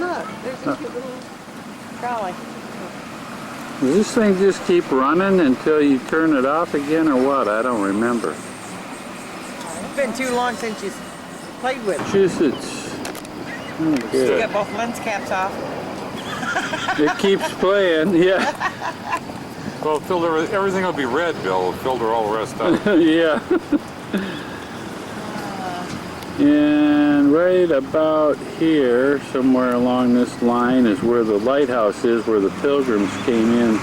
look. There's a cute little trolley. Does this thing just keep running until you turn it off again or what? I don't remember. It's been too long since you played with it. Massachusetts. Oh, You good. got both lens caps off. It keeps playing, yeah. Well, filter, everything will be red, Bill. Filter all the rest out. Yeah. And right about here, somewhere along this line, is where the lighthouse is, where the pilgrims came in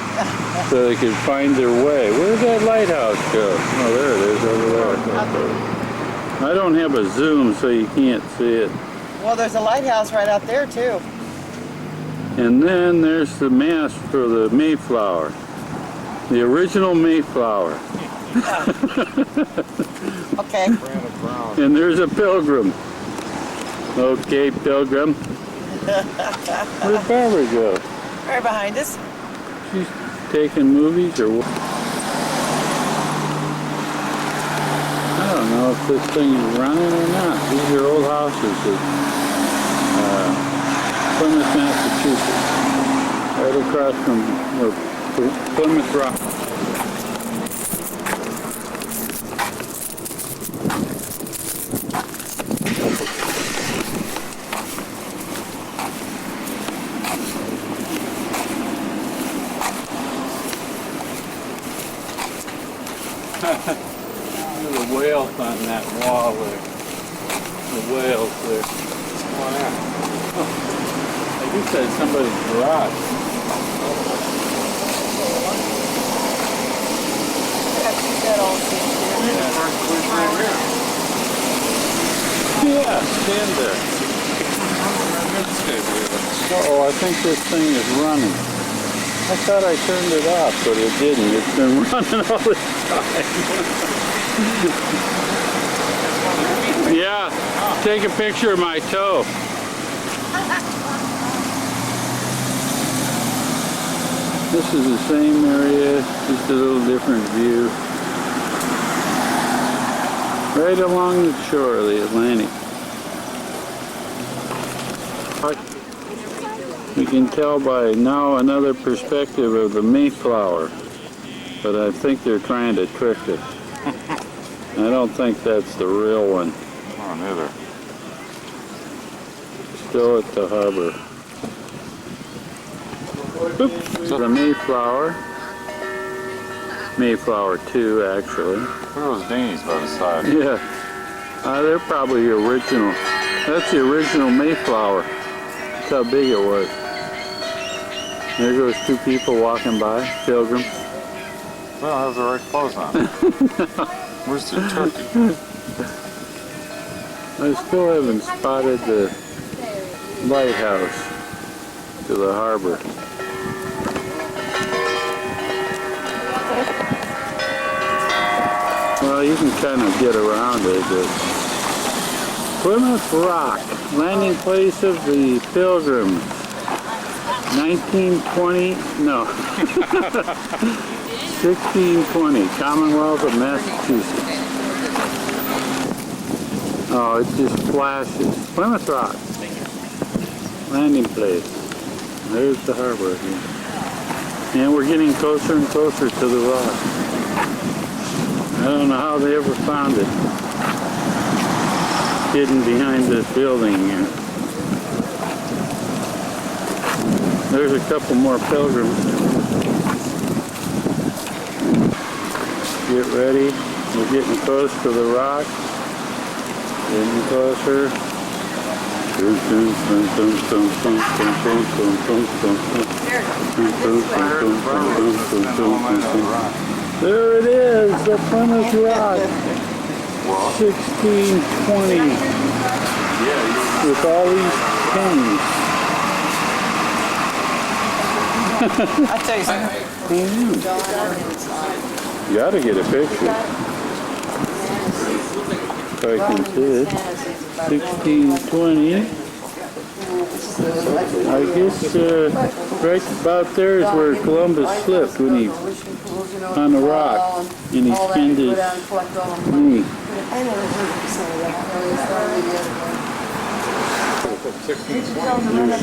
so they could find their way. Where'd that lighthouse go? Oh, there it is, over there. I don't have a zoom, so you can't see it. Well, there's a lighthouse right out there, too. And then there's the mast for the Mayflower. The original Mayflower. Okay. And there's a pilgrim. Okay, pilgrim. Where'd Barbara go? Right behind us. She's taking movies or what? I don't know if this thing is running or not. These are old houses in Plymouth, Massachusetts. Right across from where Plymouth Rock. The whales on that wall there. The whales there. Come on in. I guess that's somebody's garage. Yeah, stand there. Uh-oh, I think this thing is running. I thought I turned it off, but it didn't. It's been running all the time. Yeah, take a picture of my toe. This is the same area, just a little different view. Right along the shore of the Atlantic. You can tell by now another perspective of the Mayflower, but I think they're trying to trick us. I don't think that's the real one. Oh, neither. Still at the harbor. Oops. The Mayflower. Mayflower 2, actually. Look at those dinghies by the side. Yeah. They're probably the original. That's the original Mayflower. That's how big it was. There goes two people walking by, pilgrims. Well, has the right clothes on. Where's the turkey? I still haven't spotted the lighthouse to the harbor. Well, you can kind of get around it. Plymouth Rock, landing place of the Pilgrims. 1920, no. 1620, Commonwealth of Massachusetts. Oh, it just flashes. Plymouth Rock. Landing place. There's the harbor again. And we're getting closer and closer to the rock. I don't know how they ever found it. Hidden behind this building here. There's a couple more pilgrims. Get ready. We're getting close to the rock. Getting closer. There it is, the Plymouth Rock. 1620. With all these pennies. I'll tell you something. You gotta get a picture. If I can see it. 1620. I guess right about there is where Columbus slipped when he on the rock and he skinned his knee.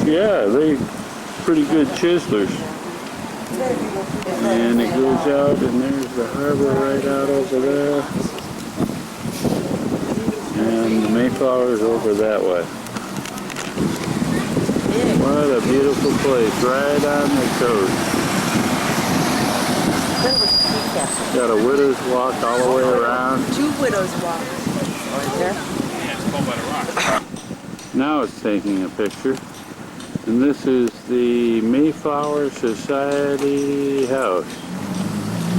Yeah, they pretty good chiselers. And it goes out, and there's the harbor right out over there. And the Mayflower's over that way. What a beautiful place, right on the coast. Got a widow's walk all the way around. 2 widows walk. Right there. Now it's taking a picture. And this is the Mayflower Society House.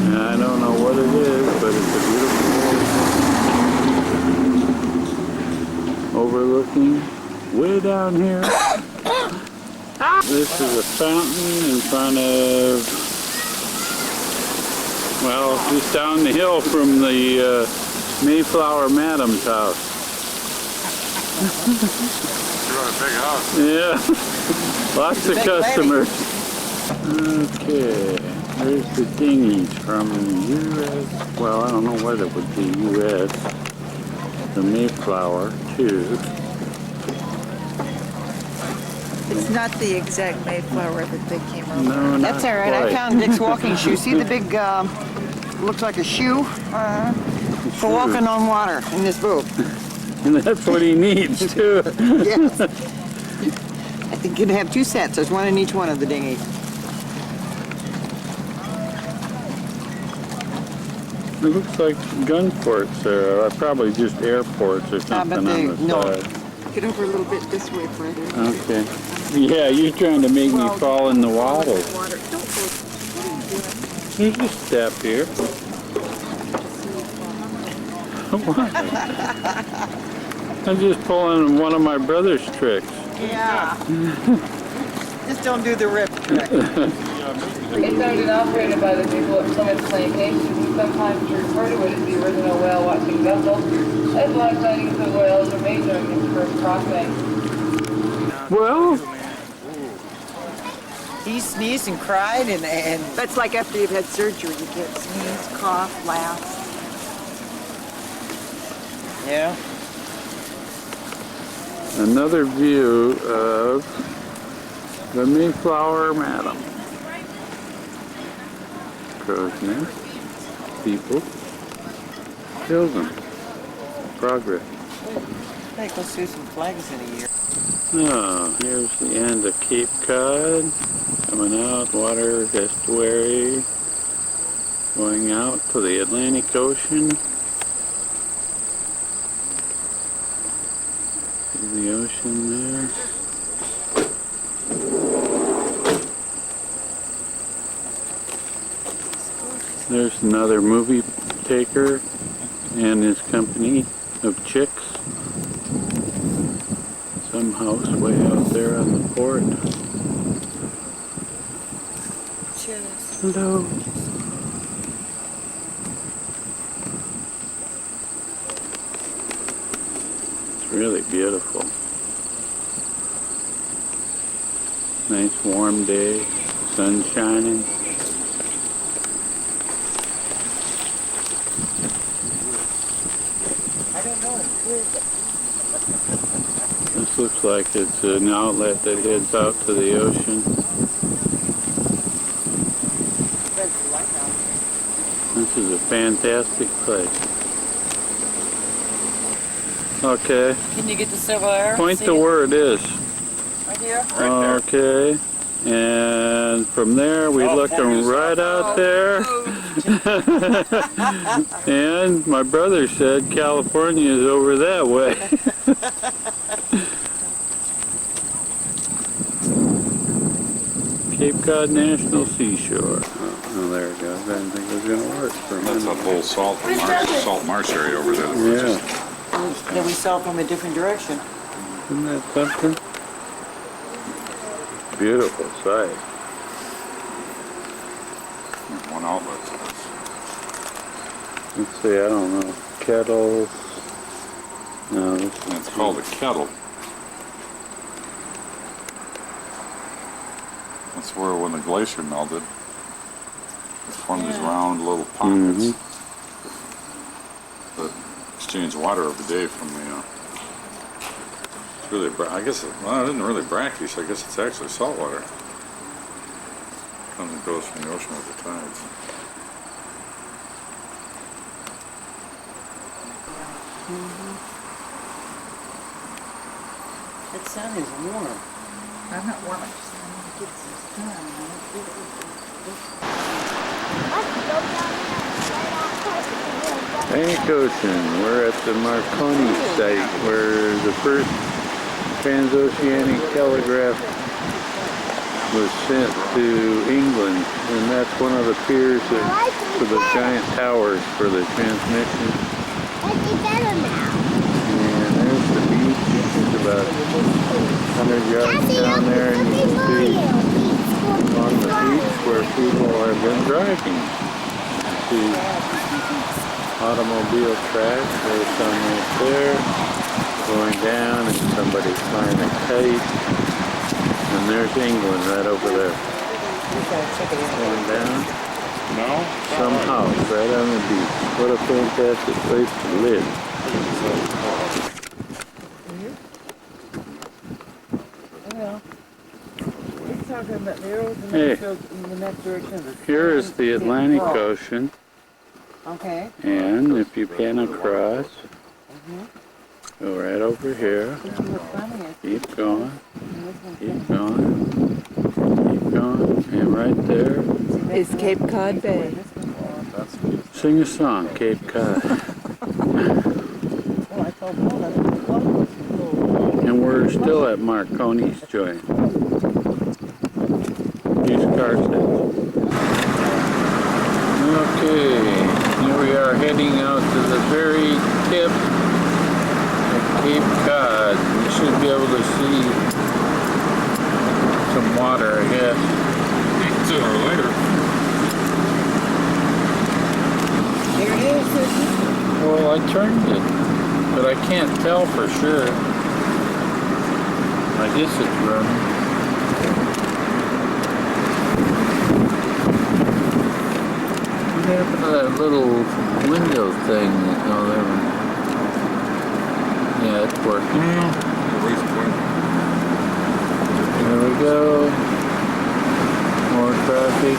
And I don't know what it is, but it's a beautiful overlooking way down here. This is a fountain in front of, well, just down the hill from the Mayflower Madam's house. You're on a big house. Yeah, lots of customers. Okay, there's the dinghies from U.S. Well, I don't know what it would be U.S. The Mayflower, too. It's not the exact Mayflower that they came over. No, not That's all right. I quite. found Dick's walking shoe. See the big, looks like a shoe for walking on water in this boat. And that's what he needs, too. Yes. I think you'd have 2 sets. There's one in each one of the dinghies. It looks like gun ports there, or probably just airports or something but on the no. side. Get over a little bit this way further. Okay. Yeah, you're trying to make me fall in the water. Water. Don't go. What are you doing? There's a step here. What? I'm just pulling one of my brother's tricks. Yeah. Just don't do the rip trick. It's owned and operated by the people at Plymouth Plantation, who sometimes refer to it as the original whale watching vessel, as live sightings of whales are made during its first crossing. Well, He sneezed and cried and That's like after you've had surgery. You can't sneeze, cough, laugh. yeah. another view of the Mayflower Madam. Crow's nest, people, children, progress. Hey, go see some flags in a year. Oh, here's the end of Cape Cod. Coming out, water estuary. Going out to the Atlantic Ocean. See the ocean there. There's another movie taker and his company of chicks. Some house way out there on the port. Hello. It's really beautiful. Nice warm day, sun shining. I don't know. Where is it? This looks like it's an outlet that heads out to the ocean. There's the lighthouse. This is a fantastic place. Okay, Can you get the silver air? point See to it? where it is. Right here? Okay, and from there we looking right out there. And my brother said California is over that way. Cape Cod National Seashore. Oh, there it goes. I didn't think it was going to work for a That's minute. that whole salt marsh area over there. Yeah, Then we saw from a different direction. isn't that something? Beautiful sight. One outlet to this. Let's see, I don't know. Kettles. No, this And it's called a kettle. That's where when the glacier melted, it formed these round little pockets that exchange water every day from the It's really, I guess, well, it isn't really brackish. I guess it's actually saltwater. Comes and goes from the ocean with the tides. That sun is warm. I'm not warm, I just need to get some sun. Atlantic Ocean. We're at the Marconi site where the first transoceanic telegraph was sent to England, and that's one of the piers for the giant towers for the transmission. And there's the beach. It's about 100 yards down there, and you can see on the beach where people have been driving. See automobile tracks. There's some right there going down, and somebody flying a kite. And there's England right over there. Going down. No? Some house right on the beach. What a fantastic place to live. Well, he's talking about the arrows in Hey. the next direction. Here is the Atlantic Ocean, Okay. and if you pan across, go right over here. Keep going. Keep going. Keep going. And right there. Is Cape Cod Bay. Sing a song, Cape Cod. And we're still at Marconi's joint. Use car sales. Okay, here we are heading out to the very tip of Cape Cod. We should be able to see some water, I guess. Sooner or later. Here it is. Well, I turned it, but I can't tell for sure. I guess it's running. What happened to that little window thing? Oh, there we go. Yeah, it's working. There we go. More traffic.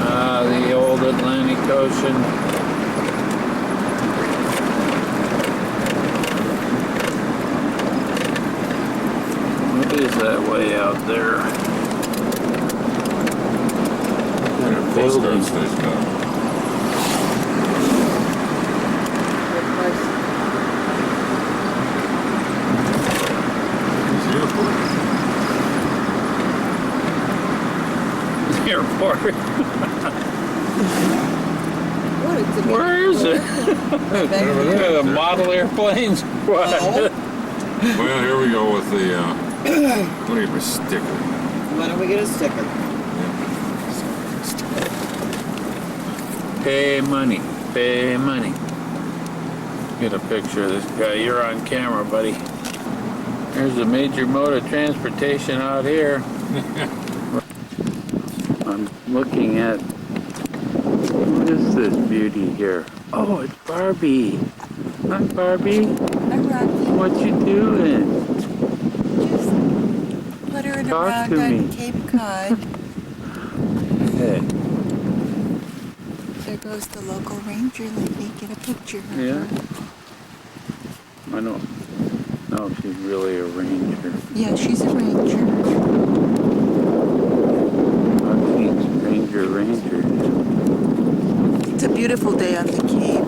Ah, the old Atlantic Ocean. What is that way out there? Postcard station down. It's the airport. Airport. Where is it? The model airplanes? What? Well, here we go with the, what do you have, a sticker? Why don't we get a sticker? Pay money. Pay money. Get a picture of this guy. You're on camera, buddy. There's a major mode of transportation out here. I'm looking at, what is this beauty here? Oh, it's Barbie. Hi, Barbie. Hi, Rocky. What you doing? Just puttering Talk around to on me. Cape Cod. Hey. There goes the local ranger. Let me get a picture of Yeah. her. I don't know if she's really a ranger. Yeah, she's a ranger. I've seen rangers. It's a beautiful day on the Cape.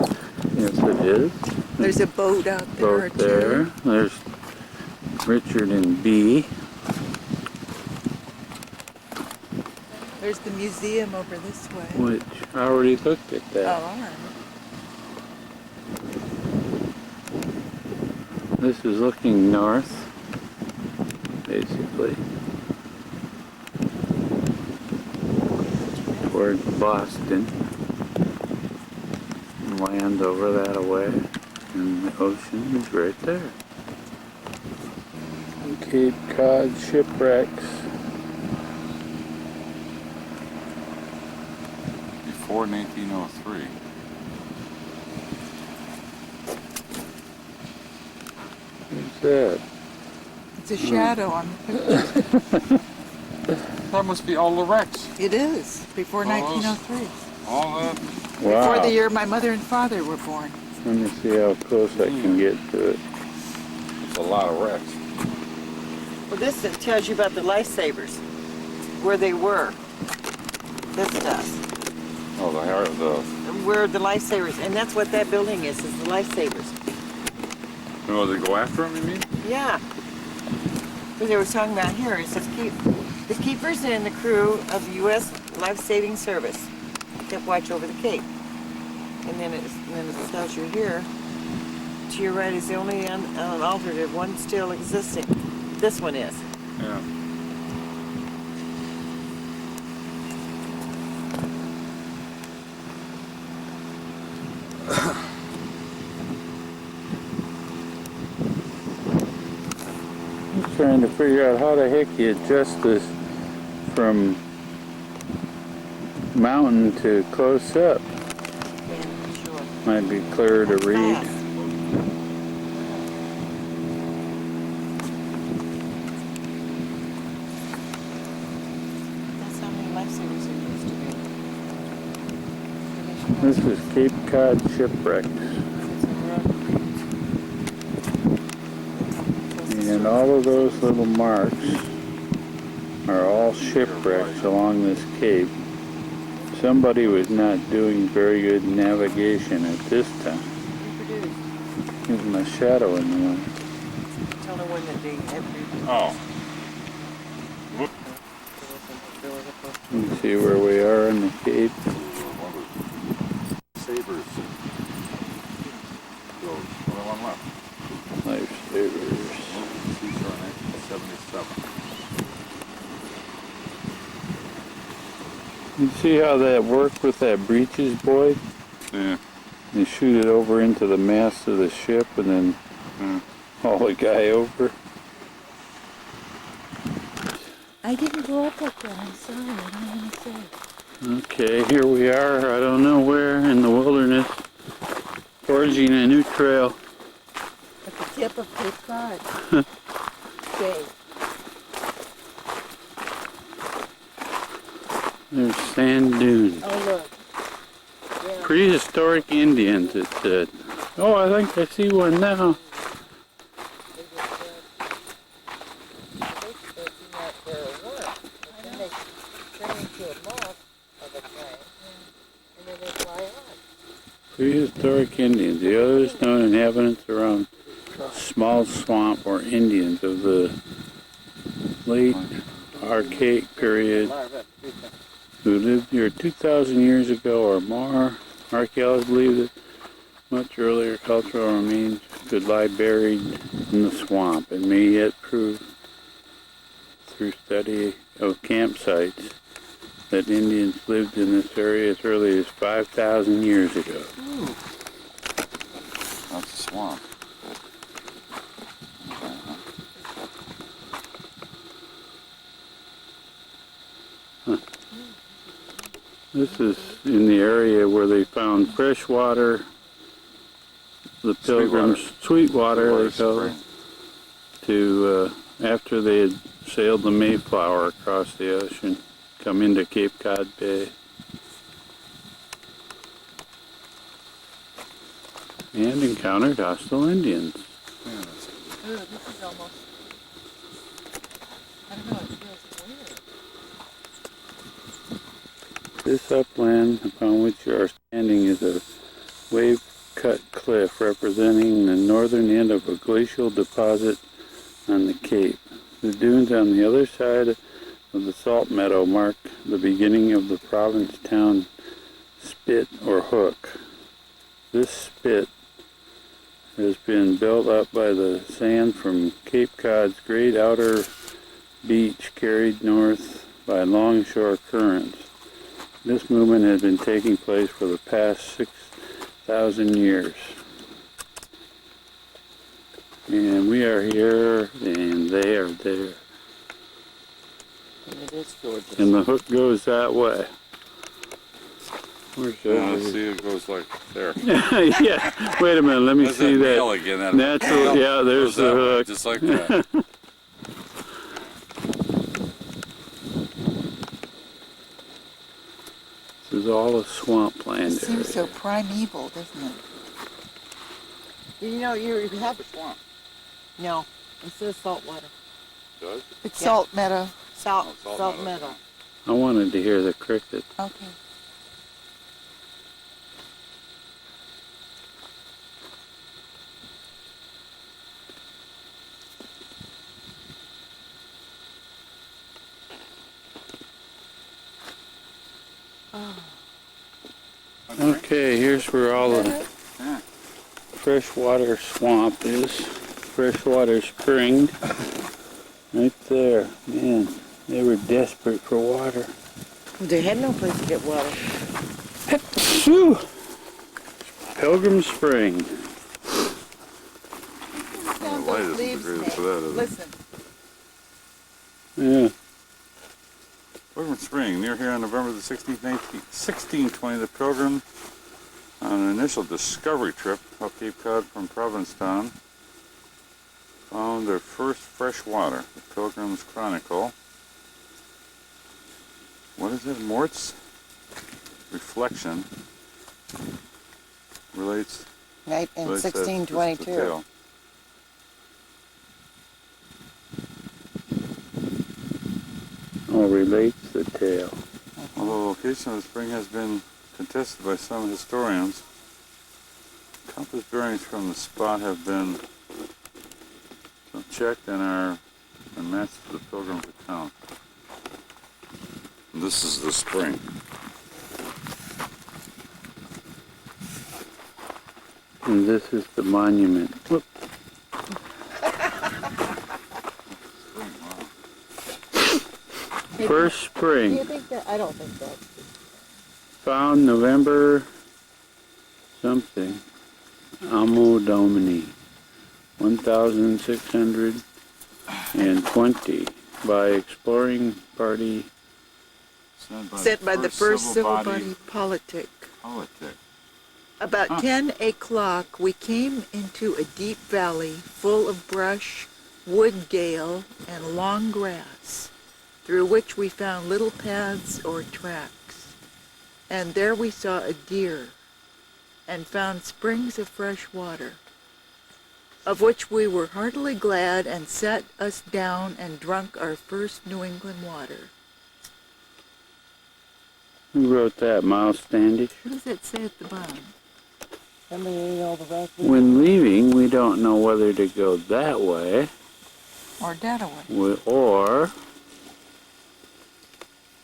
Yes, it is. There's a boat out there, Boat there. too. There's Richard and Bee. There's the museum over this way. Which I already looked at Oh, that. all right. This is looking north, basically, towards Boston. Land over that away, and the ocean is right there. Cape Cod shipwrecks. Before 1903. What's that? It's a shadow on the picture. That must be all the wrecks. It is, before All those- 1903. All that. Before Wow. the year my mother and father were born. Let me see how close I can get to it. It's a lot of wrecks. Well, this tells you about the lifesavers, where they were. This does. Oh, the Where the lifesavers, and that's what that building is the lifesavers. oh, they go after him, you mean? Yeah. Because they were talking about here, it says the keepers and the crew of the U.S. Life-Saving Service kept watch over the Cape. And then it tells you here, to your right is the only unaltered one still existing. This one is. Yeah. I'm trying to figure out how the heck you adjust this from mountain to close up. Yeah, sure. Might be clearer to read. Fast. That's how many lifesavers there used to be. This is Cape Cod Shipwrecks. And all of those little marks are all shipwrecks along this cape. Somebody was not doing very good navigation at this time. There's my shadow in the way. Tell the one that they every. Oh. Let me see where we are in the cape. Sabers. Other one left. Lifesavers. These are 1977. You see how that worked with that breeches buoy? Yeah. You shoot it over into the mast of the ship and then haul the guy over. I didn't go up like that, I'm sorry, I don't want to say. Okay, here we are, I don't know where, in the wilderness, forging a new trail. At the tip of Cape Cod. Bay. There's sand dunes. Oh, look. Yeah. Prehistoric Indians, it said. Oh, I think I see one now. Prehistoric Indians, the others known inhabitants around small swamp or Indians of the late Archaic period who lived here 2,000 years ago or more. Archaeologists believe that much earlier cultural remains could lie buried in the swamp and may yet prove through study of campsites that Indians lived in this area as early as 5,000 years ago. That's a swamp. This is in the area where they found fresh water, the pilgrims, sweet water they call it, to, after they had sailed the Mayflower across the ocean, come into Cape Cod Bay. And encountered hostile Indians. Ooh, this is almost, I don't know, it feels weird. This upland upon which you are standing is a wave-cut cliff representing the northern end of a glacial deposit on the Cape. The dunes on the other side of the salt meadow mark the beginning of the province town spit or hook. This spit has been built up by the sand from Cape Cod's great outer beach carried north by longshore currents. This movement has been taking place for the past 6,000 years. And we are here, and they are there. And it is gorgeous. And the hook goes that way. Where's that? See, it goes like there. Yeah, wait a minute, let me There's see that nail that. again. That's, yeah, there's goes that the way, hook. Just like that. is all a swampland It seems so area. primeval, doesn't it? You know, you have a swamp. No, it says salt water. Does? It's Yeah. salt meadow. Salt, Oh, salt meadow. I wanted to hear the cricket. Okay. Okay, here's where all the Yeah. freshwater swamp is. Freshwater spring. Right there. Man, they were desperate for water. They had no place to get water. Phew! Pilgrim Spring. The light isn't the greatest for that, is it? Listen, Yeah. Pilgrim Spring, near here on November the 16th, 1620, the Pilgrim, on an initial discovery trip up Cape Cod from Provincetown, found their first fresh water. The Pilgrim's Chronicle. What is it? Mort's Reflection relates. right in relates that- this is the 1622. tale. Oh, relates the tale. Although the location of the spring has been contested by some historians, compass bearings from the spot have been checked and are matched to the Pilgrim's account. This is the spring. And this is the monument. Whoop. First Do you spring, think that? I don't think that. found November something. Anno Domini, 1620, by exploring party. Set by the first civil body politic. politic. About 10 o'clock, we came into a deep valley full of brush, wood gale, and long grass, through which we found little paths or tracks. And there we saw a deer, and found springs of fresh water, of which we were heartily glad, and sat us down and drunk our first New England water. Who wrote that? Miles Standish? What does that say at the bottom? Somebody ate all the rest. When leaving, we don't know whether to go that way Or that away? or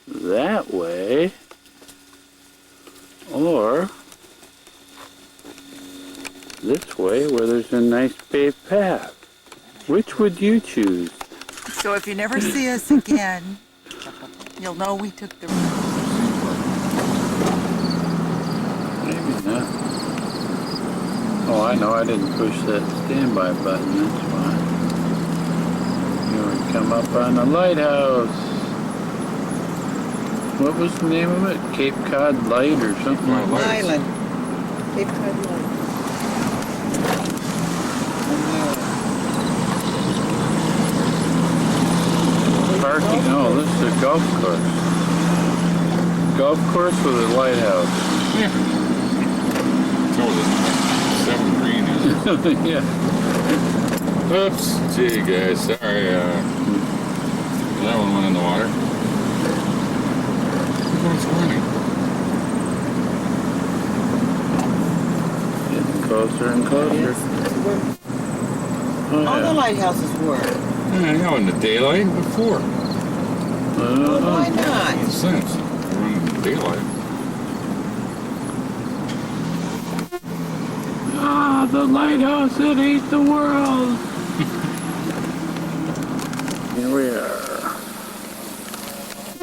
that way or this way where there's a nice paved path. Which would you choose? So if you never see us again, you'll know we took the road. Maybe not. Oh, I know. I didn't push that standby button. That's why. You would come up on the lighthouse. What was the name of it? Cape Cod Light or something like that? Island. Cape Cod Light. Parking. Oh, this is a golf course. Golf course with a lighthouse. So the 7 green is. Yeah. Oops. Gee, guys. Sorry. That one went in the water. Look what's running. Getting closer and closer. Oh, All the yeah. lighthouses were. Yeah, I know, in the daylight before. Well, why not? Makes sense. They're running in the daylight. Ah, the lighthouse that ate the world. Here we are.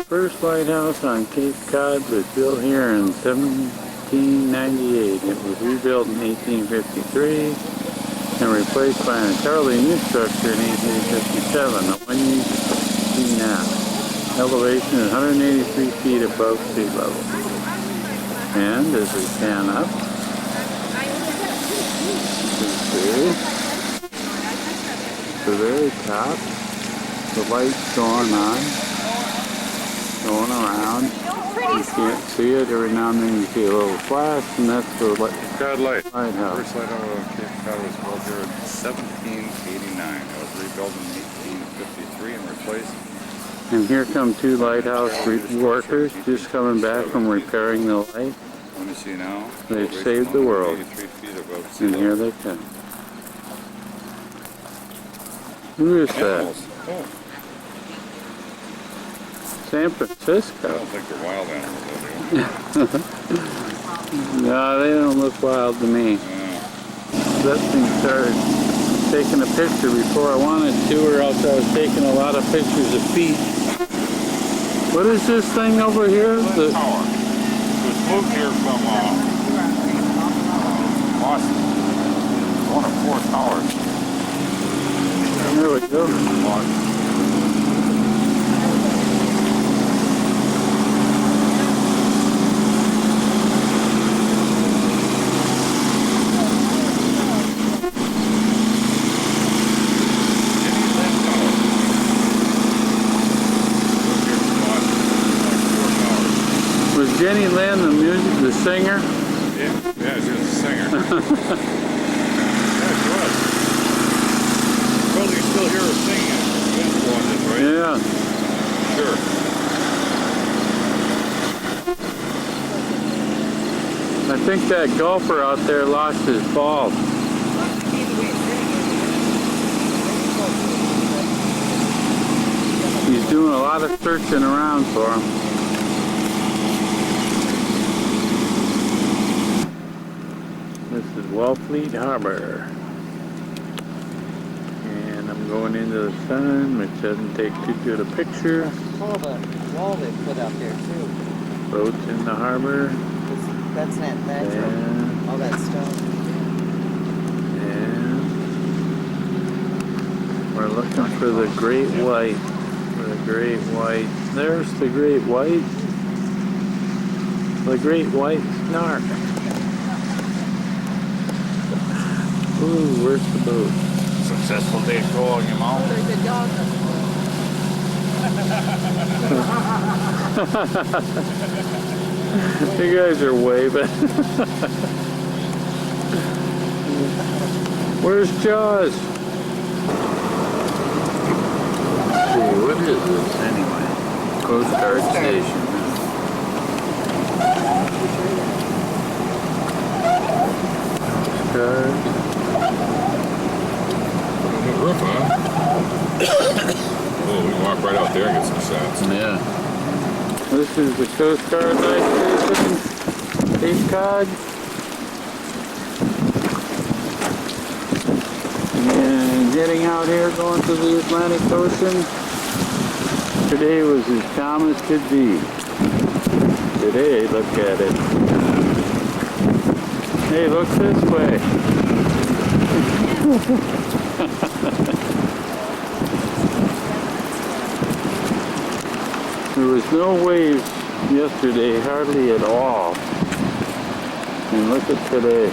First lighthouse on Cape Cod was built here in 1798. It was rebuilt in 1853 and replaced by an entirely new structure in 1857, the one you see now. Elevation is 183 feet above sea level. And as we pan up, you can see the very top, the lights going on, going around. You can't see it. Every now and then you see a little flash, and that's the God light. lighthouse. First lighthouse on Cape Cod was built here in 1789. It was rebuilt in 1853 and replaced. And here come two lighthouse workers just coming back from repairing the light. Let me see now. They've Elevation saved the world. 183 feet above sea And here level. they come. Who is that? Animals. Oh, San I Francisco. don't think they're wild animals, though, do you? No, they don't look wild to me. That thing started taking a picture before I wanted to, or else I was taking a lot of pictures of feet. What is this thing over here? The tower. It was moved here from Boston. One of 4 towers. There we go. Was Jenny Lynn the singer? Yeah, she was a singer. Yeah, she was. Well, you still hear her singing at Watches, right? Yeah. Sure. I think that golfer out there lost his ball. He's doing a lot of searching around for him. This is Wellfleet Harbor. And I'm going into the sun, which doesn't take too good a picture. All the wall they put out there too. Boats in the harbor. That's not natural. And, All that stone. and we're looking for the great white. The great white. There's the great white. The great white snark. Ooh, where's the boat? Successful day trolling him out. There's a dog on the You guys are waving. Where's Jaws? Let's see, what is this anyway? Coast Guard Station. Coast Guard. New roof, huh? Oh, we can walk right out there and get some shots. Yeah. This is the Coast Guard Night Station, Cape Cod. And heading out here, going to the Atlantic Ocean. Today was as calm as could be. Today, look at it. Hey, look this way. There was no waves yesterday, hardly at all. And look at today.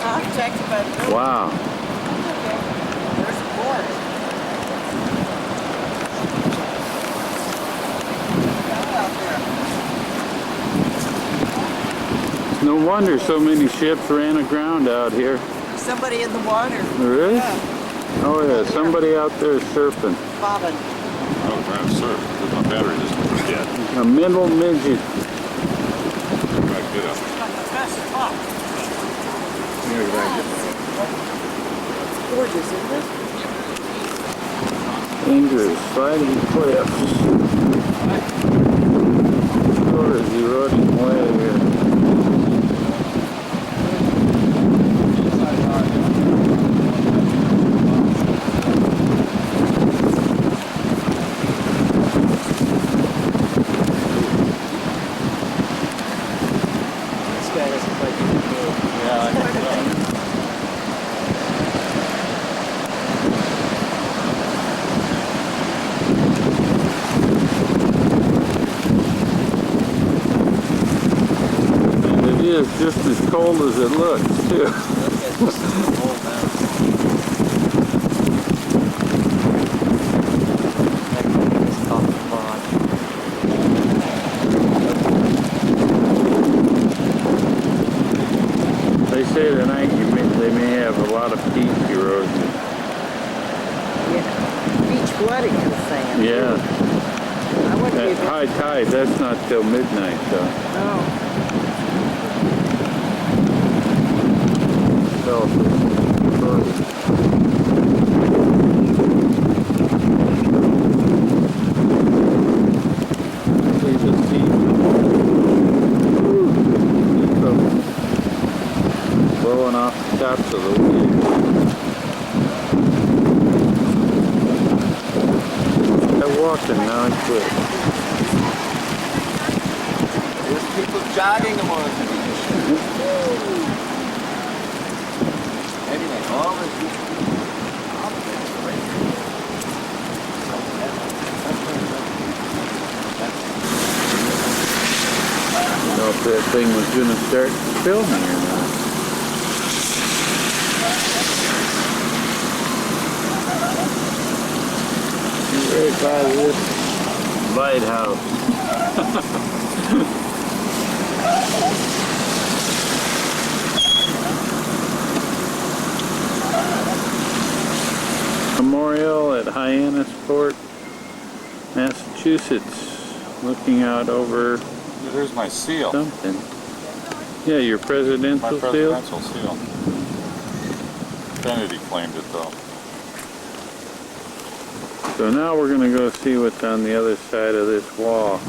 Protected by the building. Wow. There's a board. No wonder so many ships ran aground out here. Somebody in the water. There is? Yeah, Oh yeah, somebody out there surfing. bobbing. I was trying to surf. My battery just went dead. A middle midget. Right, get up. Gorgeous, isn't it? Dangerous sliding cliffs. Shore is eroding away here. This guy doesn't play good. Yeah, And it is just as cold as it looks, too. At high tide, that's not till midnight, so. Oh, So, blowing off the tops of the waves. I'm walking now, it's good. There's people jogging along the beach. Anyway, all the I don't know if that thing was going to start filming or not. Right by this lighthouse. Memorial at Hyannisport, Massachusetts. Looking out over There's my seal. something. Yeah, your My presidential seal. presidential seal. Kennedy claimed it though. So now we're going to go see what's on the other side of this wall.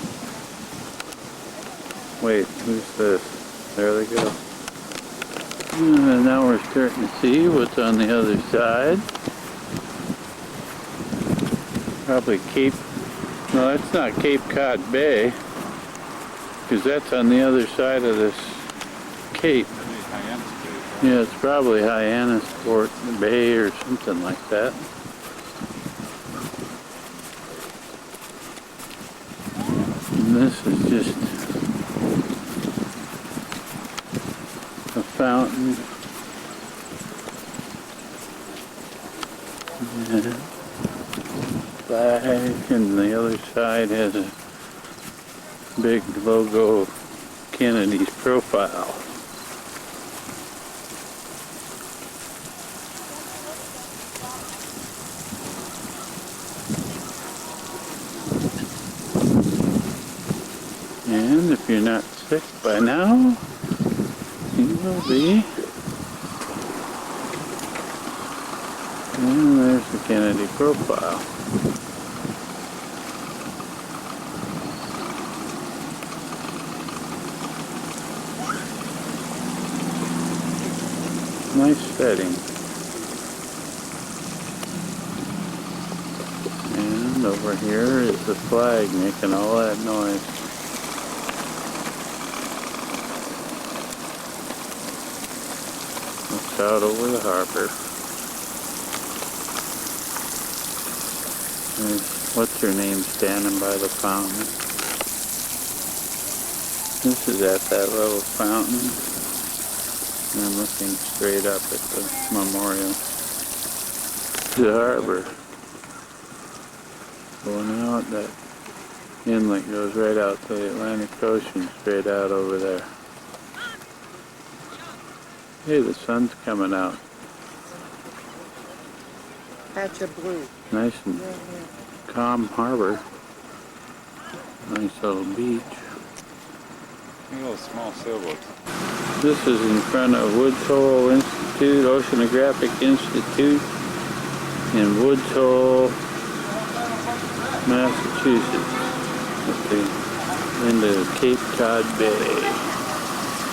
Wait, who's this? There they go. And now we're starting to see what's on the other side. Probably Cape... No, that's not Cape Cod Bay. Because that's on the other side of this cape. Maybe Hyannis Bay, Yeah, it's probably Hyannisport Bay or something like that. And this is just a fountain. And flag, and the other side has a big logo of Kennedy's profile. And if you're not sick by now, you will be. And there's the Kennedy profile. Nice setting. And over here is the flag making all that noise. Looks out over the harbor. There's what's her name standing by the fountain. This is at that little fountain. And I'm looking straight up at the memorial. The harbor. Going out, that inlet goes right out to the Atlantic Ocean, straight out over there. Hey, the sun's coming out. patch of blue. Nice and calm harbor. Nice little beach. Look at those small sailboats. This is in front of Woods Hole Institute, Oceanographic Institute in Woods Hole, Massachusetts, at the end of Cape Cod Bay.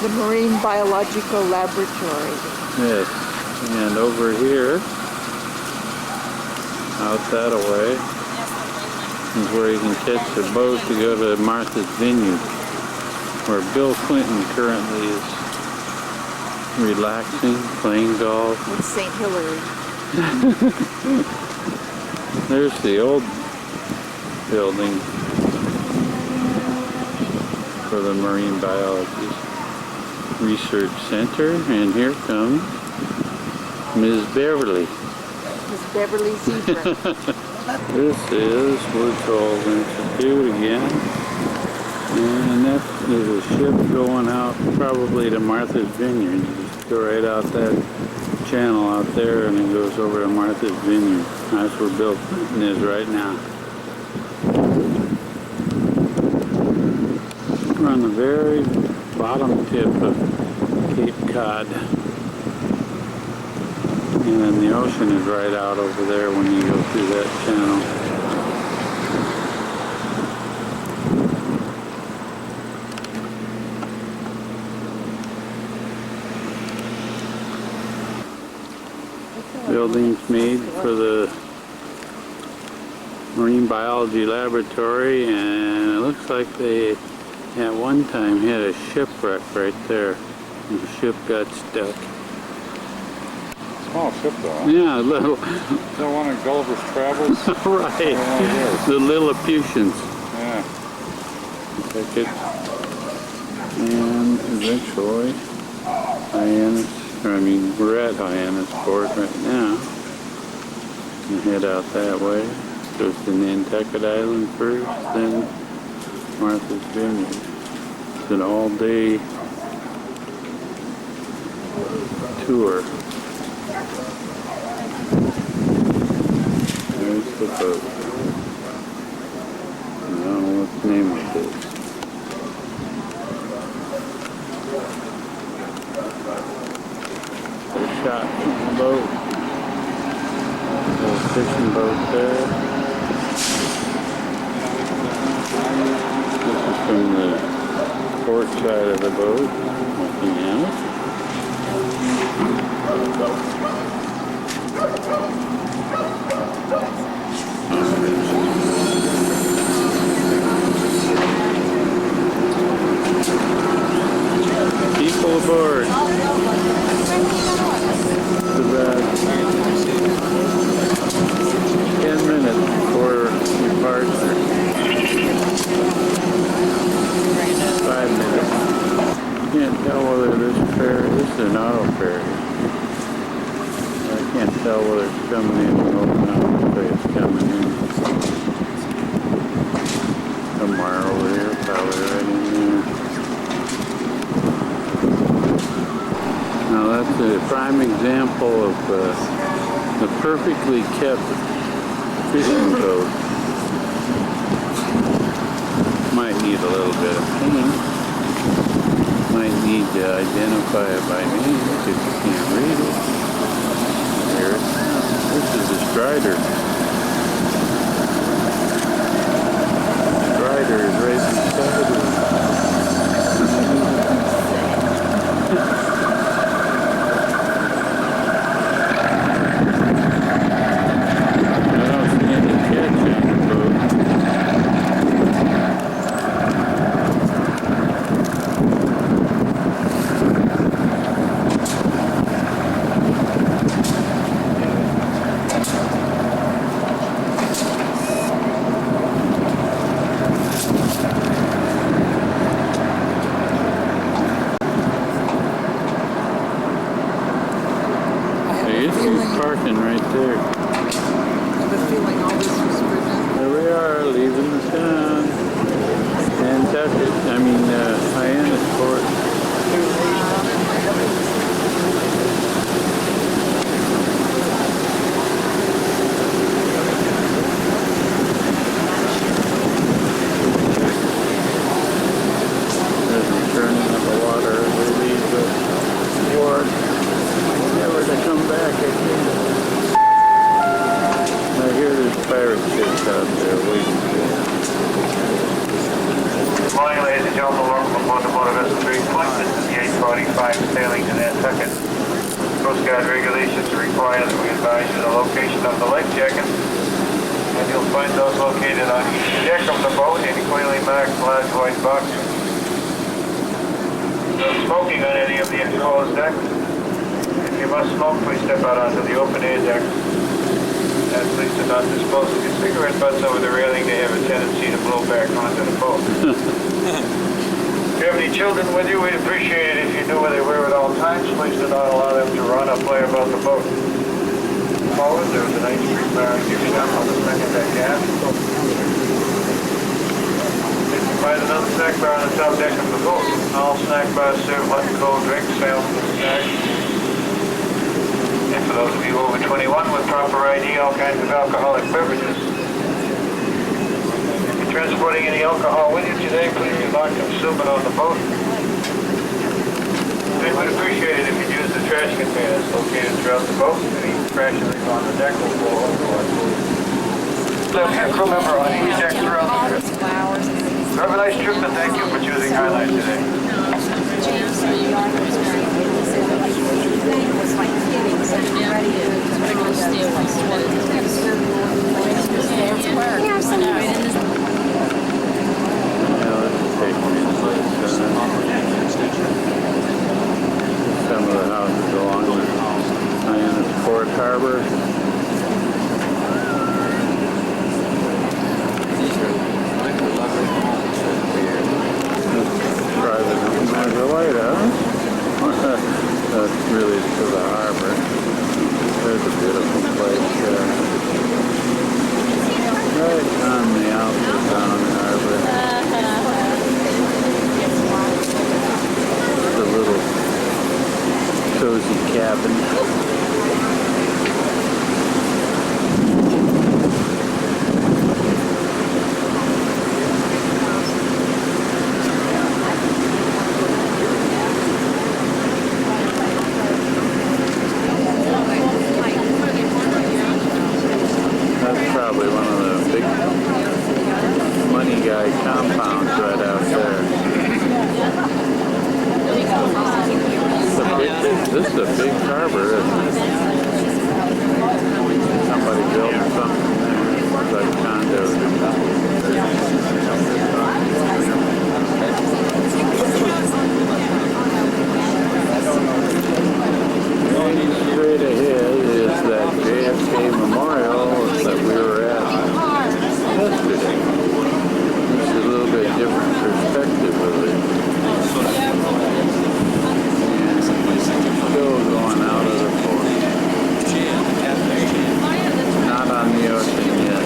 The Marine Biological Laboratory. Yes, and over here, out that way, is where you can catch the boat to go to Martha's Vineyard, where Bill Clinton currently is relaxing, playing golf. With St. Hilary. There's the old building for the Marine Biology Research Center, and here comes Ms. Beverly. Miss Beverly Zebra. This is Woods Hole Institute again, and that is a ship going out probably to Martha's Vineyard. You just go right out that channel out there and it goes over to Martha's Vineyard. That's where Bill Clinton is right now. on the very bottom tip of Cape Cod. And the ocean is right out over there when you go through that channel. Buildings made for the Marine Biology Laboratory, and it looks like they at one time had a shipwreck right there. The ship got stuck. Small ship though, huh? Yeah, little. Is that one of Gulliver's Travels? Right. The Lilliputians. Yeah. Take it. And eventually, we're at Hyannisport right now. And head out that way. Goes to Nantucket Island first, then Martha's Vineyard. It's an all-day tour. There's the boat. I don't know what the name of it is. A shot from the boat. Little fishing boat there. This is from the port side of the boat, looking out. People aboard. It's about 10 minutes before departure. 5 minutes. Can't tell whether this is an auto ferry. I can't tell whether it's coming in or not. It's coming in. Somewhere over here, probably right in there. Now that's a prime example of the perfectly kept fishing boat. Might need a little bit of paint. Might need to identify it by name if you can't read it. Here it is. This is a strider. Strider is right beside it. Parking right there. I have a feeling all this was for nothing. There we are, leaving the town. Nantucket, Hyannisport. There's the turning of the water as we leave the wharf. Never to come back again. I hear there's pirate ships out there waiting for you. Good morning, ladies and gentlemen. Welcome aboard the motor vessel 3 Point. This is the 845 sailing to Nantucket. Coast Guard regulations require that we advise you the location of the life jackets, and you'll find those located on each deck of the boat in clearly marked large white boxes. No smoking on any of the exposed decks. If you must smoke, please step out onto the open air deck. And please do not dispose of your cigarette butts over the railing. They have a tendency to blow back onto the boat. If you have any children with you, we'd appreciate it if you knew where they were at all times. Please do not allow them to run or play about the boat. Forward, there is an ice cream bar and gift shop on the second deck aft. You can find another snack bar on the top deck of the boat. All snack bars serve hot and cold drinks, sandwiches, and snacks. And for those of you over 21 with proper ID, all kinds of alcoholic beverages. If you transporting any alcohol with you today, please do not consume it on the boat. We would appreciate it if you use the trash containers located throughout the boat. Any trash that is on the deck will go overboard. There'll be a crew member on each deck throughout the trip. So have a nice trip and thank you for choosing Highline today. Some of the houses along the Port Harbor. There's a lighthouse. That's really to the harbor. There's a beautiful place there. Right on the outlet down the harbor. The little cozy cabin. That's probably one of the big money guy compounds right out there. This is a big harbor, isn't it? Somebody built something there, like condos or something. Straight ahead is that JFK Memorial that we were at yesterday. It's a little bit different perspective of it. Still going out of the port. Not on the ocean yet.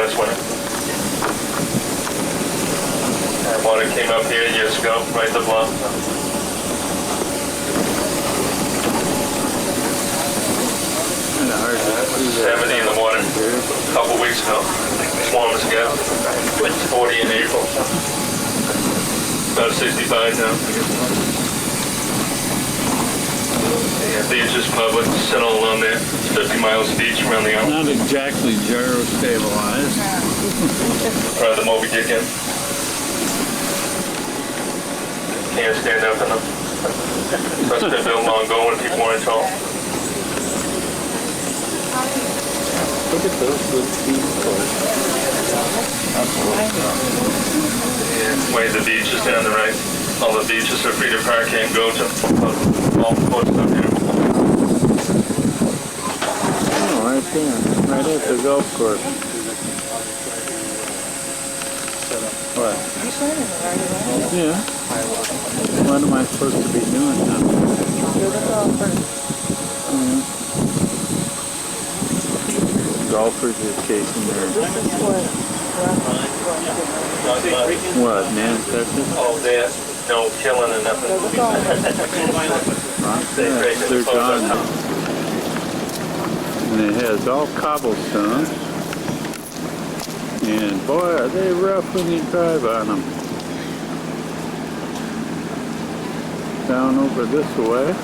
last winter. And water came up here years ago, right to bluff. 70 in the water a couple weeks ago. Swarms again. 40 in April. About 65 now. Yeah, beach is public, sit all along there. It's 50 miles of beach around the island. Not exactly gyro stabilized. Ride the Moby Dick in. Can't stand up in them. That's been built long ago when people weren't tall. Look at those little feet. Yeah, way the beach is down the right. All the beaches are free to park, can't go to. All the boats up here. Oh, right there. Right at the golf course. What? Yeah. What am I supposed to be doing now? Golfers are chasing their... What, Nantucket? All there, no killing and nothing. They're gone. And it has all cobblestone. And boy, are they rough when you drive on them. Down over this way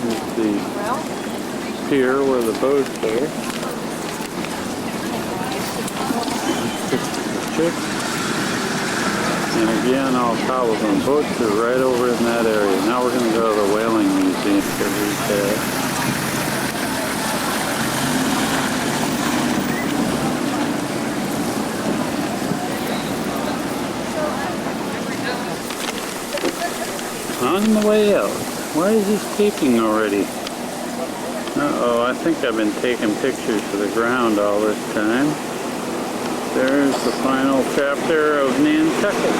is the pier where the boats are. Chicks. And again, all cobblestone boats are right over in that area. Now we're going to go to the whaling museum to read that. On the way out. Why is this taping already? Uh-oh, I think I've been taking pictures of the ground all this time. There's the final chapter of Nantucket.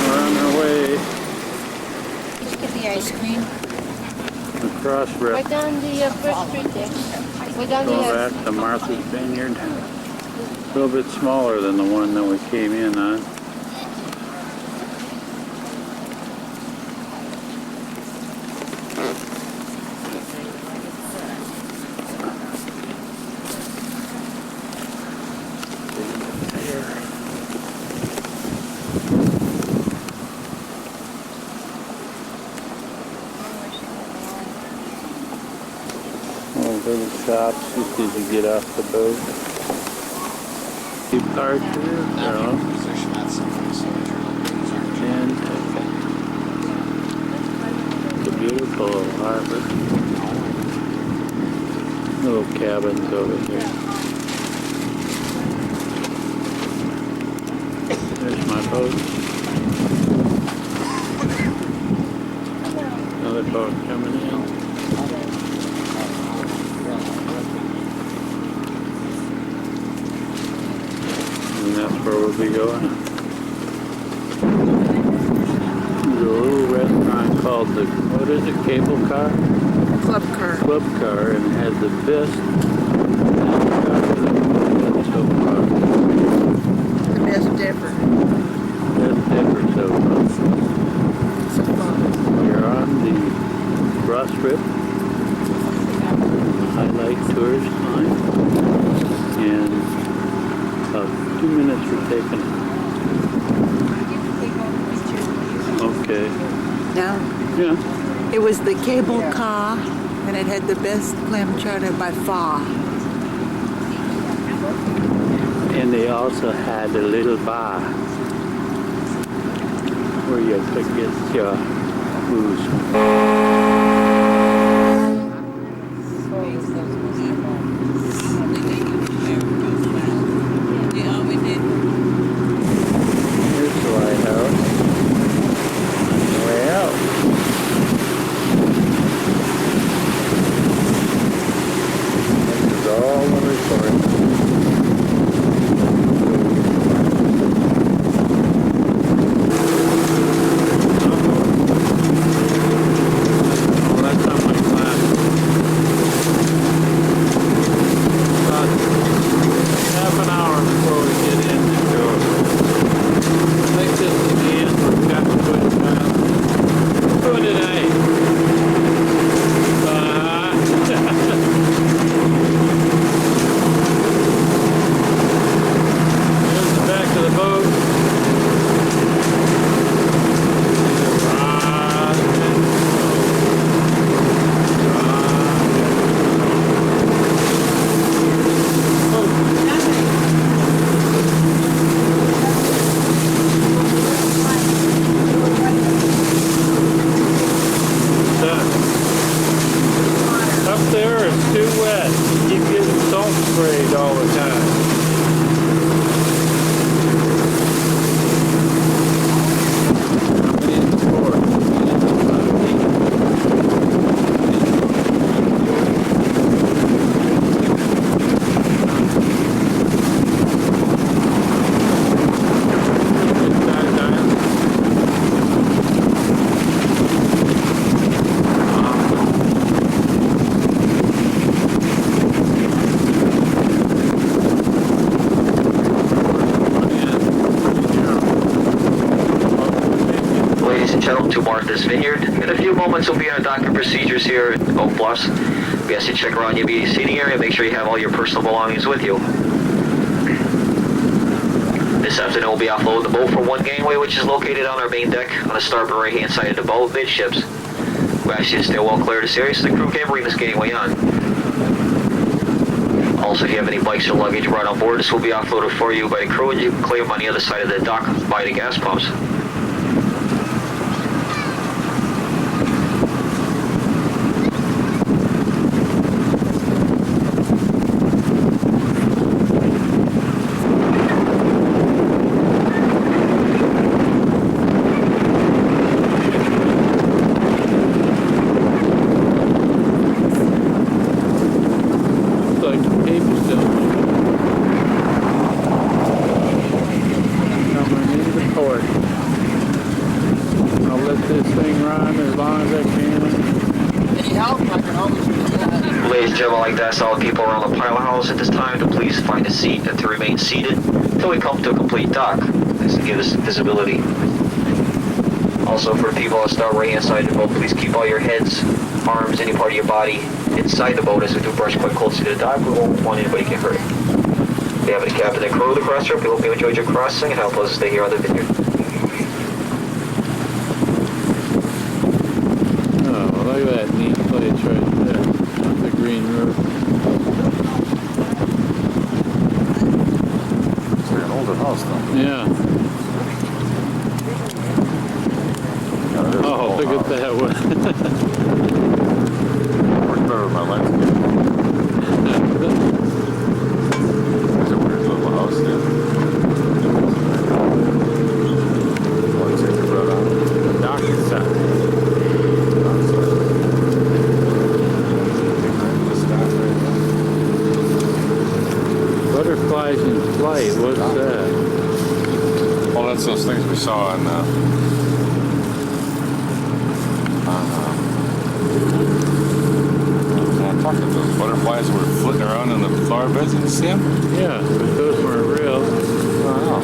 We're on our way Did you get the ice cream? across Right Rip, down the First Street there. Right down going the... back to Martha's Vineyard. A little bit smaller than the one that we came in on. Little shops just as you get off the boat. Keep cars here, so. And it's a beautiful harbor. Little cabins over here. There's my boat. Another boat coming in. And that's where we'll be going. There's a little restaurant called the, what is it, Cable Car? Club car. Club Car, and it has the best so far. The best ever. Best ever so far. So far. You're on the Ross Rip Highlight Tours line, and about 2 minutes for taking. Okay. Now, Yeah. it was the cable car, and it had the best clam chowder by far. And they also had a little bar where you could get your booze. Here's the lighthouse. On the way out. This is all the resort. Oh, that's not my class. It's too wet. You keep getting salt sprayed all the time. To Martha's Vineyard. In a few moments, we'll be on dock and procedures here at Oak Bluffs. We ask you to check around your immediate seating area. Make sure you have all your personal belongings with you. This afternoon, we'll be offloading the boat from one gangway, which is located on our main deck on the starboard right-hand side of the boat, midships. We ask you to stay well clear of this area so the crew can bring this gangway on. Also, if you have any bikes or luggage brought on board, this will be offloaded for you by the crew, and you can clear them on the other side of the dock by the gas pumps. That's all people around the pilot house at this time to please find a seat and to remain seated until we come to a complete dock. This will give us visibility. Also, for people on the start right hand side of the boat, please keep all your heads, arms, any part of your body inside the boat as we do brush quite close to the dock. We won't want anybody to get hurt. If you have any captain and crew of the cross trip, we hope you enjoyed your crossing and have a pleasant stay here on the Vineyard. Oh, look at that neat place right there. The green roof. It's like an older house, though. Yeah. Oh, look at that one. Works better with my landscape. It's a weird little house there. Oh, it's like right on the dock side. Butterflies in flight, what's that? Well, that's those things we saw on I talked about those butterflies were flitting around in the flower beds. Did you see them? Yeah, but those weren't real. Oh,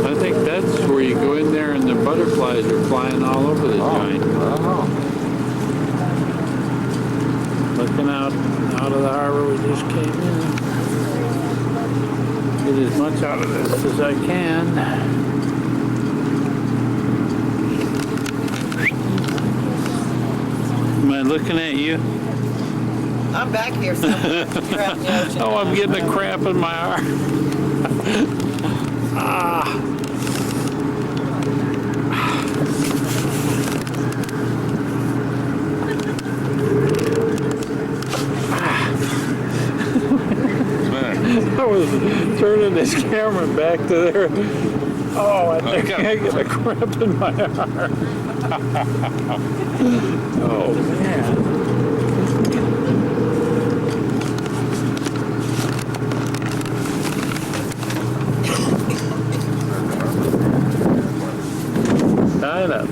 I think that's where you go in there and the butterflies are flying all over the joint. Looking out of the harbor we just came in. Get as much out of this as I can. Am I looking at you? I'm back here somewhere. You're out in the ocean. Oh, I'm getting a cramp in my arm. Ah. I was turning this camera back to there. Oh, I think I get a cramp in my arm. Oh, man. Tied up.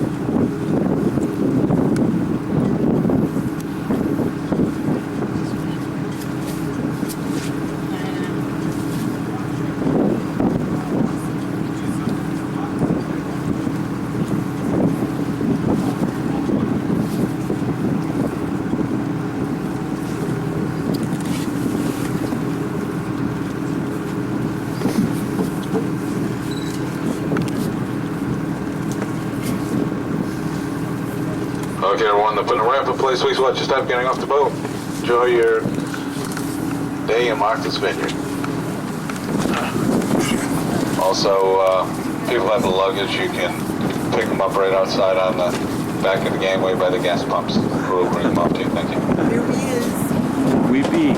Okay, everyone, they're putting a ramp in place. Please watch your step getting off the boat. Enjoy your day in Martha's Vineyard. Also, people have the luggage. You can pick them up right outside on the back of the gangway by the gas pumps. The crew will bring them up to you. Thank you. Here he is. We be. This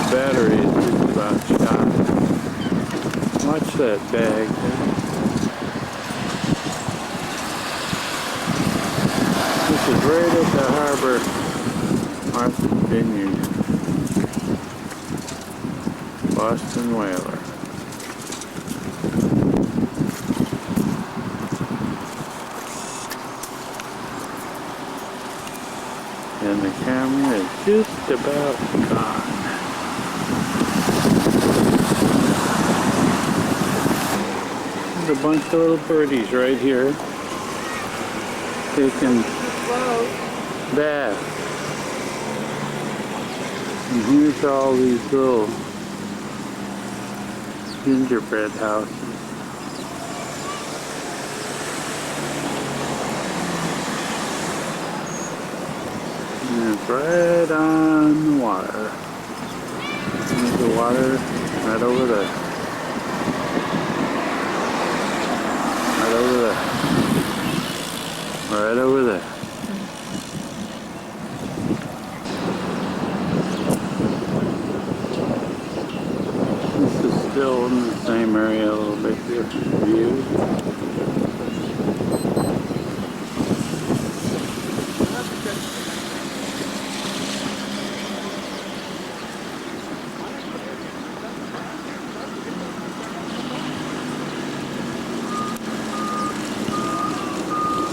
battery is just about shot. Watch that bag. This is right at the harbor, Martha's Vineyard, Boston Whaler. And the camera is just about gone. There's a bunch of little birdies right here taking baths. And here's all these little gingerbread houses. And it's right on the water. There's the water right over there. Right over there. Right over there. This is still in the same area, a little bit different view.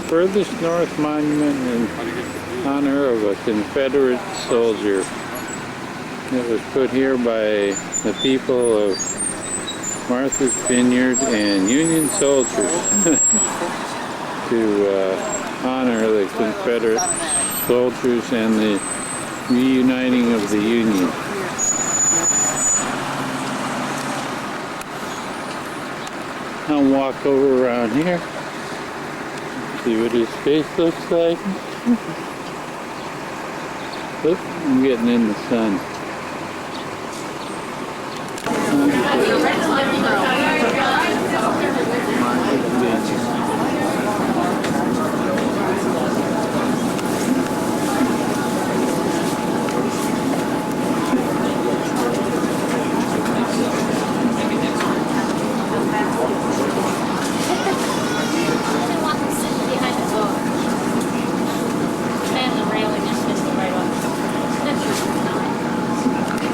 Furthest north monument in honor of a Confederate soldier. It was put here by the people of Martha's Vineyard and Union soldiers to honor the Confederate soldiers and the reuniting of the Union. I'll walk over around here. See what his face looks like. Oop, I'm getting in the sun.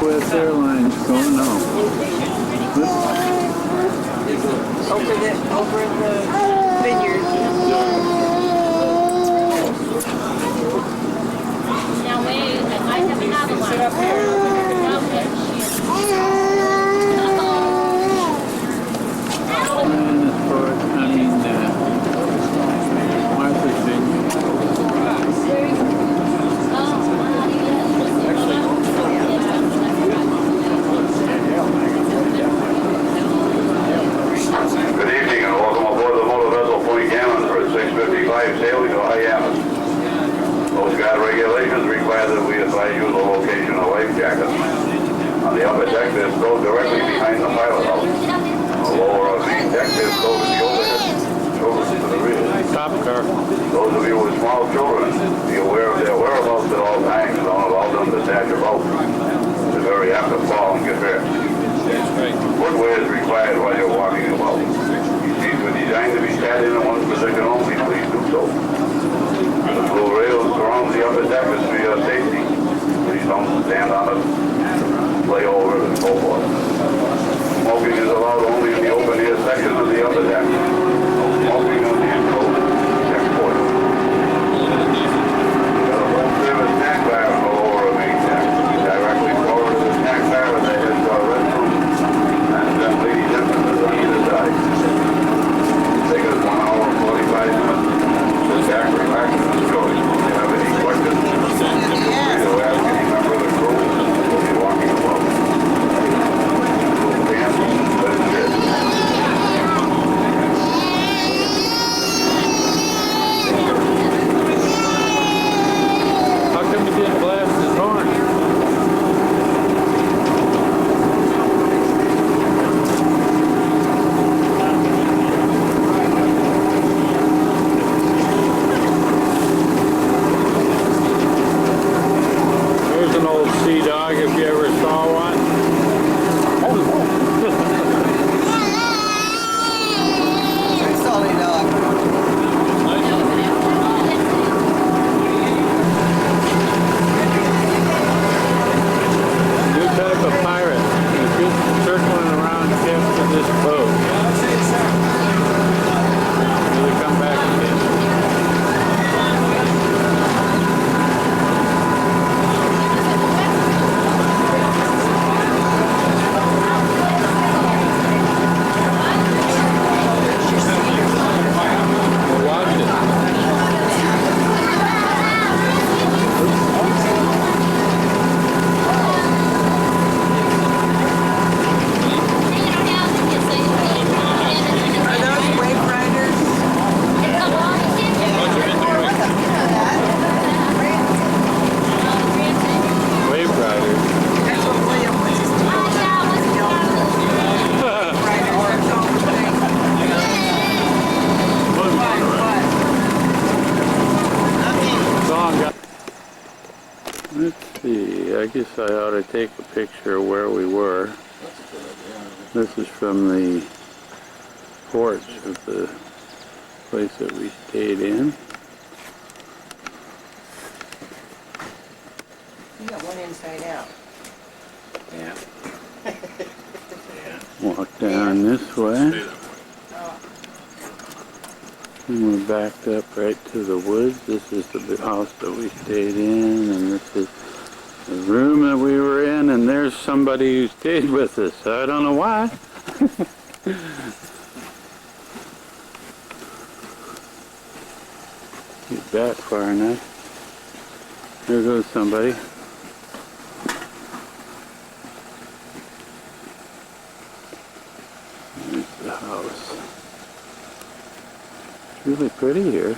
West Airlines going home. Over in the vineyard. Now wait, I have another one. Sit up here. Martha's Vineyard. Good evening and welcome aboard the motor vessel Point Gammon for a 6:55 sailing to Hyannis. Coast Guard regulations require that we advise you the location of life jackets. On the upper deck, they're stowed directly behind the pilot house. On the lower of the deck, they're stowed in the overhead. Children to the rear. Top car. Those of you with small children, be aware of their whereabouts at all times and don't allow them to dash about. They're very apt to fall and get hurt. Footwear is required while you're walking about. These were designed to be sat in one position only. Please do so. The blue rails around the upper deck is for your safety. Please don't stand on it, lay over it, and so forth. Smoking is allowed only in the open air section of the upper deck. No smoking on the enclosed deck portion. Got a full service snack bar on the lower of each deck. Directly forward to the snack bar and there is our restroom. And then ladies and gentlemen on either side. Take us 1 hour and 45 minutes. Sit back, relax, and enjoy. If you have any questions, please ask any member of the crew or Let's see, I guess I ought to take a picture of where we were. This is from the porch of the place that we stayed in. You got one inside out. Yeah. Walk down this way. And we're backed up right to the woods. This is the house that we stayed in, and this is the room that we were in, and there's somebody who stayed with us. I don't know why. Get back far enough. There goes somebody. There's the house. It's really pretty here.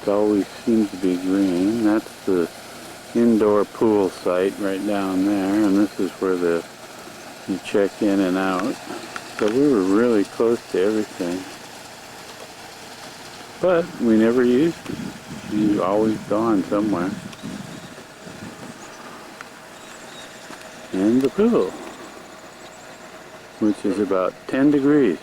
It always seems to be green. That's the indoor pool site right down there, and this is where you check in and out. So we were really close to everything. But we never used it. It's always gone somewhere. And the pool, which is about 10 degrees.